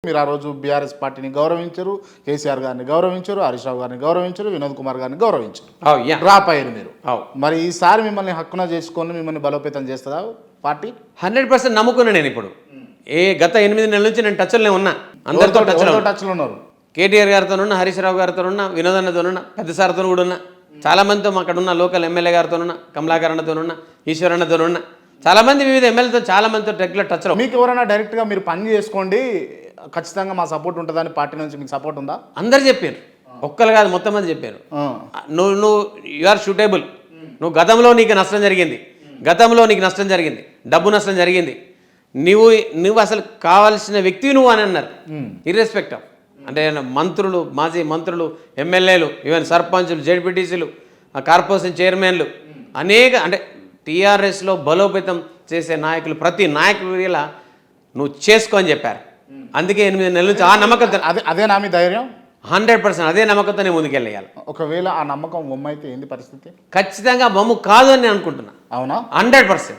మీరు ఆ రోజు బీఆర్ఎస్ పార్టీని గౌరవించరు, కేసీఆర్ గారిని గౌరవించరు, హరీష్ రావు గారిని గౌరవించరు, వినోద్ కుమార్ గారిని గౌరవించరు. డ్రాప్ అయ్యారు మీరు. మరి ఈసారి మిమ్మల్ని హక్కున చేసుకొని మిమ్మల్ని బలోపేతం చేస్తుందా పార్టీ? 100% నమ్ముకున్నా. నేను ఇప్పుడు గత 8 నెలల నుంచి నేను టచ్లో ఉన్నా, అందరితో టచ్లో ఉన్నారు. కేటీఆర్ గారితో ఉన్నా, హరీష్ రావు గారితో ఉన్నా, వినోద్ అన్నతో ఉన్నా, పెద్ద సార్తో కూడా ఉన్నా, చాలా మందితో అక్కడ ఉన్న లోకల్ ఎమ్మెల్యే గారితో ఉన్నా, కమలాకర్ అన్నతో ఉన్నా, ఈశ్వర్ అన్నతో ఉన్నా, చాలా మంది వివిధ ఎమ్మెల్యేతో చాలా మందితో రెగ్యులర్ టచ్లో. మీకు ఎవరైనా డైరెక్ట్గా మీరు పని చేసుకోండి, ఖచ్చితంగా మా సపోర్ట్ ఉంటుందని పార్టీ నుంచి మీకు సపోర్ట్ ఉందా? అందరు చెప్పారు, ఒక్కరు కాదు మొత్తం మంది చెప్పారు. నువ్వు యు ఆర్ షూటేబుల్, నువ్వు గతంలో నీకు నష్టం జరిగింది, డబ్బు నష్టం జరిగింది, నువ్వు అసలు కావాల్సిన వ్యక్తి నువ్వు అని అన్నారు. ఇర్రెస్పెక్ట్ ఆఫ్ అంటే మంత్రులు, మాజీ మంత్రులు, ఎమ్మెల్యేలు, ఈవెన్ సర్పంచులు, జెడ్పీటీసీలు, కార్పొరేషన్ చైర్మన్లు, అనేక అంటే టీఆర్ఎస్లో బలోపేతం చేసే నాయకులు, ప్రతి నాయకులు ఇలా నువ్వు చేసుకో అని చెప్పారు. అందుకే 8 నెలల నుంచి ఆ నమ్మకంతో, అదే నా మీ ధైర్యం. 100% అదే నమ్మకంతోనే ముందుకెళ్ళేయాలి. ఒకవేళ ఆ నమ్మకం బొమ్మ అయితే ఏంది పరిస్థితి? ఖచ్చితంగా బొమ్మ కాదు అని నేను అనుకుంటున్నా. అవునా? 100%.